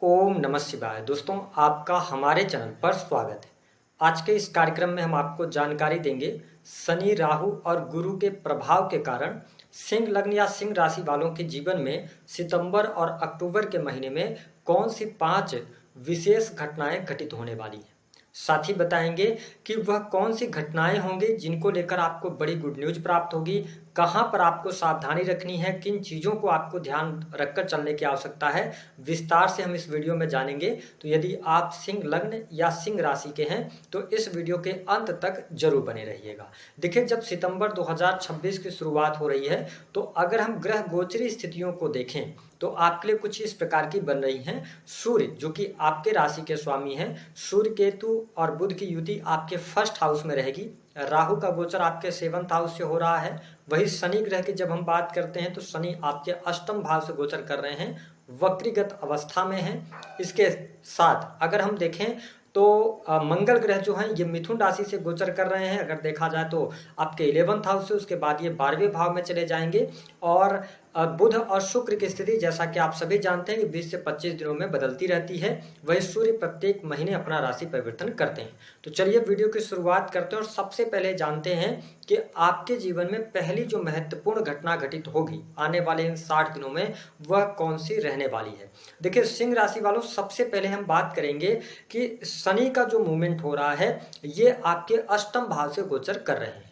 ओम नमः शिवाय। दोस्तों, आपका हमारे चैनल पर स्वागत है। आज के इस कार्यक्रम में हम आपको जानकारी देंगे शनि, राहु और गुरु के प्रभाव के कारण सिंह लग्न या सिंह राशि वालों के जीवन में सितंबर और अक्टूबर के महीने में कौन सी 5 विशेष घटनाएं घटित होने वाली हैं। साथ ही बताएंगे कि वह कौन सी घटनाएं होंगी जिनको लेकर आपको बड़ी गुड न्यूज प्राप्त होगी, कहां पर आपको सावधानी रखनी है, किन चीज़ों को आपको ध्यान रखकर चलने की आवश्यकता है, विस्तार से हम इस वीडियो में जानेंगे। तो यदि आप सिंह लग्न या सिंह राशि के हैं तो इस वीडियो के अंत तक जरूर बने रहिएगा। देखिए, जब सितंबर 2026 की शुरुआत हो रही है तो अगर हम ग्रह गोचरी स्थितियों को देखें तो आपके लिए कुछ इस प्रकार की बन रही हैं। सूर्य जो कि आपके राशि के स्वामी हैं, सूर्य केतु और बुध की युति आपके फर्स्ट हाउस में रहेगी। राहु का गोचर आपके 7th हाउस से हो रहा है। वही शनि ग्रह की जब हम बात करते हैं तो शनि आपके अष्टम भाव से गोचर कर रहे हैं, वक्रीगत अवस्था में हैं। इसके साथ अगर हम देखें तो मंगल ग्रह जो हैं ये मिथुन राशि से गोचर कर रहे हैं। अगर देखा जाए तो आपके 11th हाउस से, उसके बाद ये 12वें भाव में चले जाएंगे। और बुध और शुक्र की स्थिति जैसा कि आप सभी जानते हैं कि 20 से 25 दिनों में बदलती रहती है। वही सूर्य प्रत्येक महीने अपना राशि परिवर्तन करते हैं। तो चलिए वीडियो की शुरुआत करते हैं और सबसे पहले जानते हैं कि आपके जीवन में पहली जो महत्वपूर्ण घटना घटित होगी आने वाले इन 60 दिनों में वह कौन सी रहने वाली है। देखिए, सिंह राशि वालों, सबसे पहले हम बात करेंगे कि शनि का जो मूवमेंट हो रहा है ये आपके अष्टम भाव से गोचर कर रहे हैं।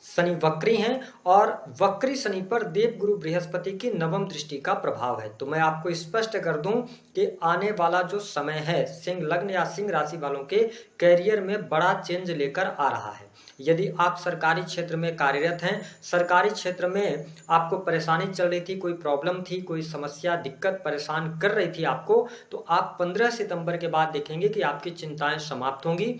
शनि वक्री हैं और वक्री शनि पर देव गुरु बृहस्पति की नवम दृष्टि का प्रभाव है। तो मैं आपको स्पष्ट कर दूं कि आने वाला जो समय है सिंह लग्न या सिंह राशि वालों के कैरियर में बड़ा चेंज लेकर आ रहा है। यदि आप सरकारी क्षेत्र में कार्यरत हैं, सरकारी क्षेत्र में आपको परेशानी चल रही थी, कोई प्रॉब्लम थी, कोई समस्या दिक्कत परेशान कर रही थी आपको, तो आप 15 सितंबर के बाद देखेंगे कि आपकी चिंताएं समाप्त होंगी।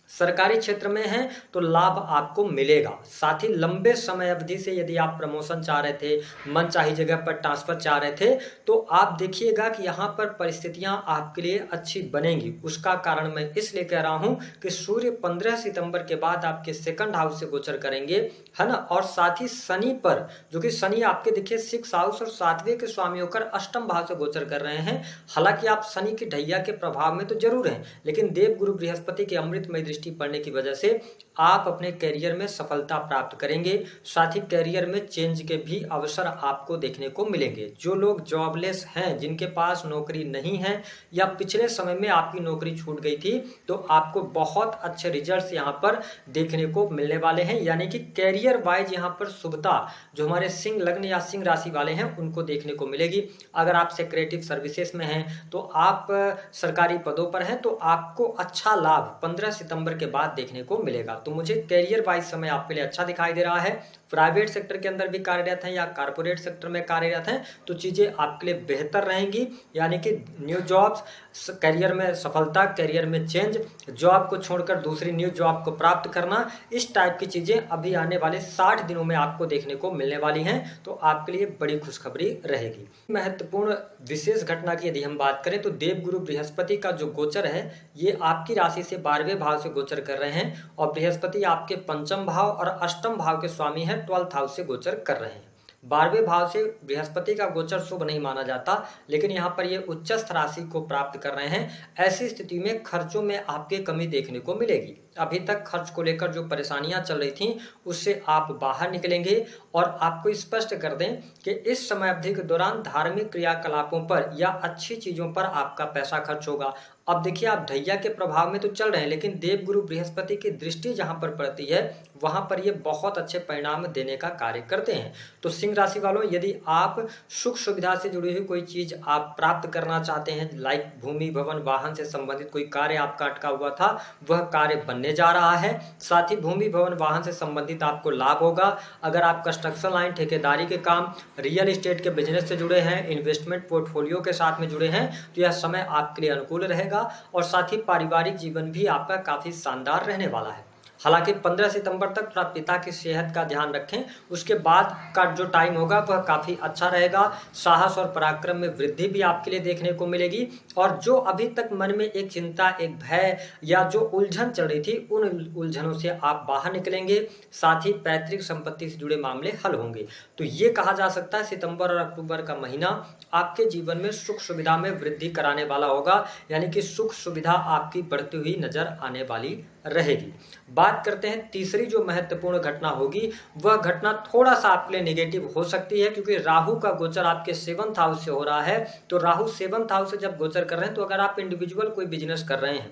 सरकारी क्षेत्र में हैं तो लाभ आपको मिलेगा। साथ ही लंबे समय अवधि से यदि आप प्रमोशन चाह रहे थे, मनचाही जगह पर ट्रांसफर चाह रहे थे, तो आप देखिएगा कि यहाँ पर परिस्थितियां आपके लिए अच्छी बनेंगी। उसका कारण मैं इसलिए कह रहा हूँ कि सूर्य 15 सितंबर के बाद आपके 2nd हाउस से गोचर करेंगे, है ना। और साथ ही शनि पर, जो कि शनि आपके देखिए 6th हाउस और 7वें के स्वामी होकर अष्टम भाव से गोचर कर रहे हैं। हालांकि आप शनि की ढैया के प्रभाव में तो जरूर हैं, लेकिन देव गुरु बृहस्पति की अमृतमय दृष्टि पड़ने की वजह से आप अपने कैरियर में सफलता प्राप्त करेंगे। साथ ही कैरियर में चेंज के भी अवसर आपको देखने को मिलेंगे। जो लोग जॉबलेस हैं, जिनके पास नौकरी नहीं है या पिछले समय में आपकी नौकरी छूट गई थी, तो आपको बहुत अच्छे रिजल्ट्स यहां पर देखने को मिलने वाले हैं। यानी कि कैरियर वाइज यहां पर शुभता जो हमारे सिंह लग्न या सिंह राशि वाले हैं उनको देखने को मिलेगी। अगर आप सेक्रेटरी सर्विसेज में हैं तो आप सरकारी पदों पर हैं तो आपको अच्छा लाभ 15 सितंबर के बाद देखने को मिलेगा। तो मुझे कैरियर वाइज समय आपके लिए अच्छा दिखाई दे रहा है। प्राइवेट सेक्टर के अंदर भी कार्यरत हैं या कारपोरेट सेक्टर में कार्यरत हैं तो चीजें आपके लिए बेहतर रहेंगी। यानी कि न्यू जॉब्स, कैरियर में सफलता, कैरियर में चेंज, जॉब को छोड़कर दूसरी न्यू जॉब को प्राप्त करना, इस टाइप की चीजें अभी आने वाले 60 दिनों में आपको देखने को मिलने वाली हैं। तो आपके लिए बड़ी खुशखबरी रहेगी। महत्वपूर्ण विशेष घटना की यदि हम बात करें तो देव गुरु बृहस्पति का जो गोचर है ये आपकी राशि से 12वें भाव से गोचर कर रहे हैं और बृहस्पति आपके 5म भाव और अष्टम भाव के स्वामी हैं, 12th हाउस से गोचर कर रहे हैं। 12वें भाव से बृहस्पति का गोचर शुभ नहीं माना जाता, लेकिन यहाँ पर ये उच्चस्थ राशि को प्राप्त कर रहे हैं। ऐसी स्थिति में खर्चों में आपके कमी देखने को मिलेगी। अभी तक खर्च को लेकर जो परेशानियां चल रही थीं उससे आप बाहर निकलेंगे। और आपको स्पष्ट कर दें कि इस समय अवधि के दौरान धार्मिक क्रियाकलापों पर या अच्छी चीजों पर आपका पैसा खर्च होगा। अब देखिए, आप ढैया के प्रभाव में तो चल रहे हैं, लेकिन देव गुरु बृहस्पति की दृष्टि जहां पर पड़ती है वहां पर ये बहुत अच्छे परिणाम देने का कार्य करते हैं। तो सिंह राशि वालों, यदि आप सुख सुविधा से जुड़ी हुई कोई चीज आप प्राप्त करना चाहते हैं, लाइक भूमि भवन वाहन से संबंधित कोई कार्य आपका अटका हुआ था, वह कार्य बनने जा रहा है। साथ ही भूमि भवन वाहन से संबंधित आपको लाभ होगा। अगर आप कंस्ट्रक्शन लाइन, ठेकेदारी के काम, रियल एस्टेट के बिजनेस से जुड़े हैं, इन्वेस्टमेंट पोर्टफोलियो के साथ में जुड़े हैं, तो यह समय आपके लिए अनुकूल रहेगा। और साथ ही पारिवारिक जीवन भी आपका काफी शानदार रहने वाला है। हालांकि 15 सितंबर तक थोड़ा पिता की सेहत का ध्यान रखें, उसके बाद का जो टाइम होगा वह काफ़ी अच्छा रहेगा। साहस और पराक्रम में वृद्धि भी आपके लिए देखने को मिलेगी, और जो अभी तक मन में एक चिंता, एक भय या जो उलझन चल रही थी, उन उलझनों से आप बाहर निकलेंगे। साथ ही पैतृक संपत्ति से जुड़े मामले हल होंगे। तो ये कहा जा सकता है सितंबर और अक्टूबर का महीना आपके जीवन में सुख सुविधा में वृद्धि कराने वाला होगा, यानी कि सुख सुविधा आपकी बढ़ती हुई नजर आने वाली रहेगी। बात करते हैं तीसरी जो महत्वपूर्ण घटना होगी, वह घटना थोड़ा सा आपके लिए नेगेटिव हो सकती है, क्योंकि राहु का गोचर आपके 7th हाउस से हो रहा है। तो राहु 7th हाउस से जब गोचर कर रहे हैं, तो अगर आप इंडिविजुअल कोई बिजनेस कर रहे हैं,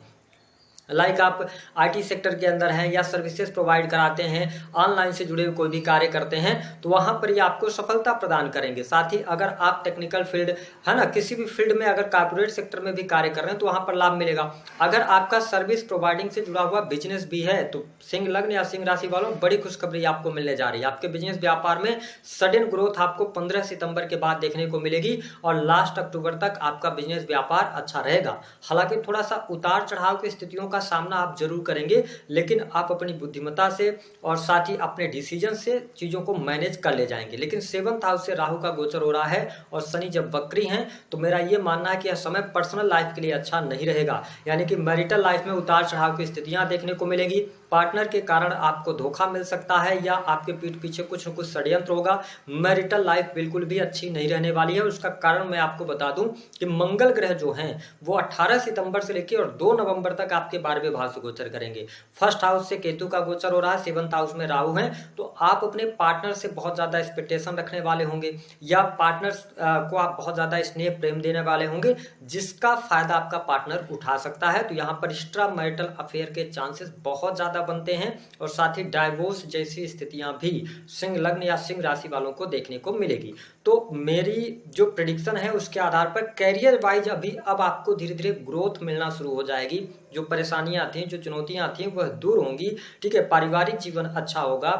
लाइक आप आईटी सेक्टर के अंदर हैं या सर्विसेज प्रोवाइड कराते हैं, ऑनलाइन से जुड़े हुए कोई भी कार्य करते हैं, तो वहां पर ये आपको सफलता प्रदान करेंगे। साथ ही अगर आप टेक्निकल फील्ड है ना, किसी भी फील्ड में अगर कॉर्पोरेट सेक्टर में भी कार्य कर रहे हैं, तो वहां पर लाभ मिलेगा। अगर आपका सर्विस प्रोवाइडिंग से जुड़ा हुआ बिजनेस भी है, तो सिंह लग्न या सिंह राशि वालों, बड़ी खुशखबरी आपको मिलने जा रही है। आपके बिजनेस व्यापार में सडन ग्रोथ आपको 15 सितंबर के बाद देखने को मिलेगी, और लास्ट अक्टूबर तक आपका बिजनेस व्यापार अच्छा रहेगा। हालांकि थोड़ा सा उतार चढ़ाव की स्थितियों का सामना आप जरूर करेंगे, लेकिन आप अपनी बुद्धिमत्ता से और साथ ही अपने डिसीजन से चीजों को मैनेज कर ले जाएंगे। लेकिन 7th हाउस से राहु का गोचर हो रहा है, और शनि जब वक्री हैं, तो मेरा ये मानना है कि यह समय पर्सनल लाइफ के लिए अच्छा नहीं रहेगा, यानी कि मैरिटल लाइफ में उतार चढ़ाव की स्थितियां देखने को मिलेगी। पार्टनर के कारण आपको धोखा मिल सकता है, या आपके पीठ पीछे कुछ न कुछ षड्यंत्र होगा। मैरिटल लाइफ बिल्कुल भी अच्छी नहीं रहने वाली है। उसका कारण मैं आपको बता दूं कि मंगल ग्रह जो हैं, वो 18 सितंबर से लेकर और 2 नवंबर तक आपके 12वें भाव से गोचर करेंगे। फर्स्ट हाउस से केतु का गोचर हो रहा है, 7th हाउस में राहु है। तो आप अपने पार्टनर से बहुत ज्यादा एक्सपेक्टेशन रखने वाले होंगे, या पार्टनर को आप बहुत ज्यादा स्नेह प्रेम देने वाले होंगे, जिसका फायदा आपका पार्टनर उठा सकता है। तो यहाँ पर एक्स्ट्रा मैरिटल अफेयर के चांसेस बहुत ज्यादा बनते हैं, और साथ ही डाइवोर्स जैसी स्थितियां भी सिंह लग्न या सिंह राशि वालों को देखने को मिलेगी। तो मेरी जो प्रेडिक्शन है, उसके आधार पर कैरियर वाइज अब आपको धीरे धीरे ग्रोथ मिलना शुरू हो जाएगी। जो परेशानियां आती हैं, जो चुनौतियां आती हैं, वह दूर होंगी। ठीक है, पारिवारिक जीवन अच्छा होगा,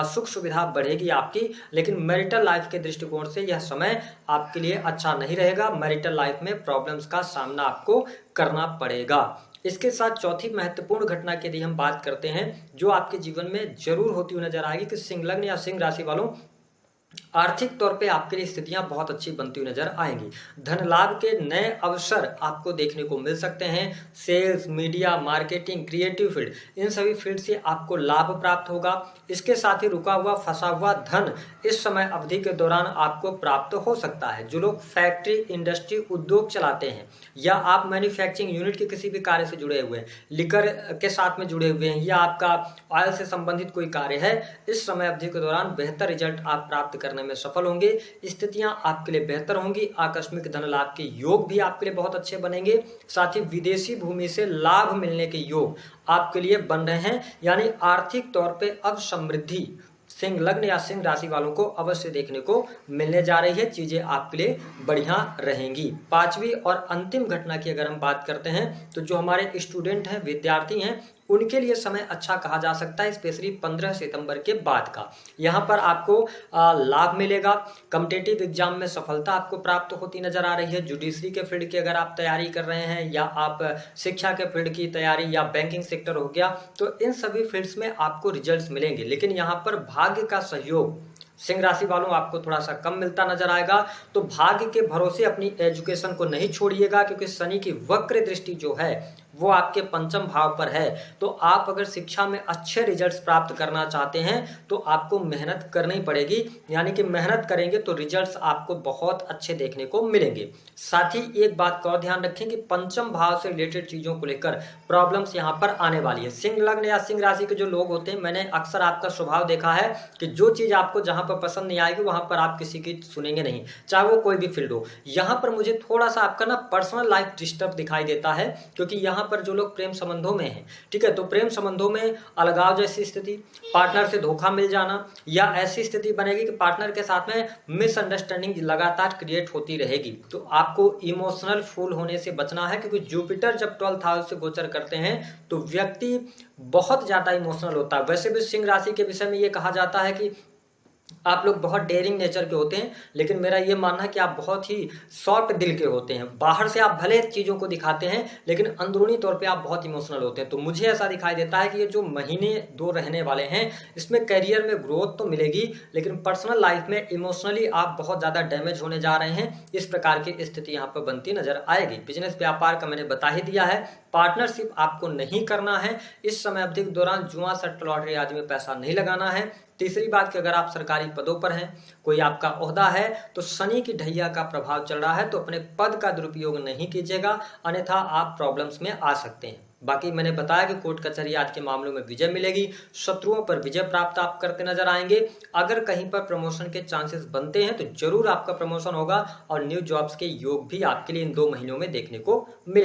सुख सुविधा बढ़ेगी आपकी। लेकिन मैरिटल लाइफ के दृष्टिकोण से यह समय आपके लिए अच्छा नहीं रहेगा। मैरिटल लाइफ में प्रॉब्लम्स का सामना आपको करना पड़ेगा। इसके साथ चौथी महत्वपूर्ण घटना की यदि हम बात करते हैं, जो आपके जीवन में जरूर होती हुई नजर आएगी, कि सिंह लग्न या सिंह राशि वालों, आर्थिक तौर पे आपके लिए स्थितियां बहुत अच्छी बनती हुई नजर आएंगी। धन लाभ के नए अवसर आपको देखने को मिल सकते हैं। Sales, media, marketing, creative field, इन सभी फील्ड से आपको लाभ प्राप्त होगा। इसके साथ ही रुका हुआ फंसा हुआ धन इस समय अवधि के दौरान आपको प्राप्त हो सकता है। जो लोग फैक्ट्री, इंडस्ट्री, उद्योग चलाते हैं, या आप मैन्युफैक्चरिंग यूनिट के किसी भी कार्य से जुड़े हुए हैं, लिकर के साथ में जुड़े हुए हैं, या आपका ऑयल से संबंधित कोई कार्य है, इस समय अवधि के दौरान बेहतर रिजल्ट आप प्राप्त करने में सफल होंगे। स्थितियां आपके लिए बेहतर होंगी। आकस्मिक धन लाभ के योग भी आपके लिए बहुत अच्छे बनेंगे। साथ ही विदेशी भूमि से लाभ मिलने के योग आपके लिए बन रहे हैं, यानी आर्थिक तौर पे अब समृद्धि सिंह लग्न या सिंह राशि वालों को अवश्य देखने को मिलने जा रही है। चीजें आपके लिए बढ़िया रहेंगी। पांचवी और अंतिम घटना की अगर हम बात करते हैं, तो जो हमारे स्टूडेंट हैं, विद्यार्थी हैं, उनके लिए समय अच्छा कहा जा सकता है, स्पेशली 15 सितंबर के बाद का। यहाँ पर आपको लाभ मिलेगा। कॉम्पिटिटिव एग्जाम में सफलता आपको प्राप्त होती नजर आ रही है। जुडिशरी के फील्ड की अगर आप तैयारी कर रहे हैं, या आप शिक्षा के फील्ड की तैयारी, या बैंकिंग सेक्टर हो गया, तो इन सभी फील्ड्स में आपको रिजल्ट्स मिलेंगे। लेकिन यहाँ पर भाग्य का सहयोग सिंह राशि वालों आपको थोड़ा सा कम मिलता नजर आएगा। तो भाग्य के भरोसे अपनी एजुकेशन को नहीं छोड़िएगा, क्योंकि शनि की वक्र दृष्टि जो है वो आपके पंचम भाव पर है। तो आप अगर शिक्षा में अच्छे रिजल्ट्स प्राप्त करना चाहते हैं, तो आपको मेहनत करनी पड़ेगी। यानी कि मेहनत करेंगे तो रिजल्ट्स आपको बहुत अच्छे देखने को मिलेंगे। साथ ही एक बात का और ध्यान रखें कि पंचम भाव से रिलेटेड चीजों को लेकर प्रॉब्लम्स यहाँ पर आने वाली है। सिंह लग्न या सिंह राशि के जो लोग होते हैं, मैंने अक्सर आपका स्वभाव देखा है कि जो चीज आपको जहां पर पसंद नहीं आएगी, वहां पर आप किसी की सुनेंगे नहीं, चाहे वो कोई भी फील्ड हो। यहाँ पर मुझे थोड़ा सा आपका ना पर्सनल लाइफ डिस्टर्ब दिखाई देता है, क्योंकि यहाँ पर जो लोग प्रेम संबंधों में हैं, ठीक है, तो प्रेम संबंधों में अलगाव जैसी स्थिति, पार्टनर से धोखा मिल जाना, या ऐसी स्थिति बनेगी कि पार्टनर के साथ में मिसअंडरस्टैंडिंग लगातार क्रिएट होती रहेगी। तो आपको इमोशनल फूल होने से बचना है, क्योंकि जुपिटर जब 12th हाउस से गोचर करते हैं, तो व्यक्ति बहुत ज्यादा इमोशनल होता है। वैसे भी सिंह राशि के विषय में ये कहा जाता है कि आप लोग बहुत डेयरिंग नेचर के होते हैं, लेकिन मेरा ये मानना है कि आप बहुत ही सॉफ्ट दिल के होते हैं। बाहर से आप भले चीज़ों को दिखाते हैं, लेकिन अंदरूनी तौर पे आप बहुत इमोशनल होते हैं। तो मुझे ऐसा दिखाई देता है कि ये जो महीने 2 रहने वाले हैं, इसमें करियर में ग्रोथ तो मिलेगी, लेकिन पर्सनल लाइफ में इमोशनली आप बहुत ज़्यादा डैमेज होने जा रहे हैं। इस प्रकार की स्थिति यहाँ पर बनती नजर आएगी। बिजनेस व्यापार का मैंने बता ही दिया है। पार्टनरशिप आपको नहीं करना है। इस समय अवधि के दौरान जुआ, सट्टा, लॉटरी आदि में पैसा नहीं लगाना है। तीसरी बात कि अगर आप सरकारी पदों पर हैं, कोई आपका ओहदा है, तो शनि की ढैया का प्रभाव चल रहा है, तो अपने पद का दुरुपयोग नहीं कीजिएगा, अन्यथा आप प्रॉब्लम्स में आ सकते हैं। बाकी मैंने बताया कि कोर्ट कचहरी आदि के मामलों में विजय मिलेगी, शत्रुओं पर विजय प्राप्त आप करते नजर आएंगे। अगर कहीं पर प्रमोशन के चांसेस बनते हैं तो जरूर आपका प्रमोशन होगा और न्यू जॉब्स के योग भी आपके लिए इन 2 महीनों में देखने को मिलेंगे।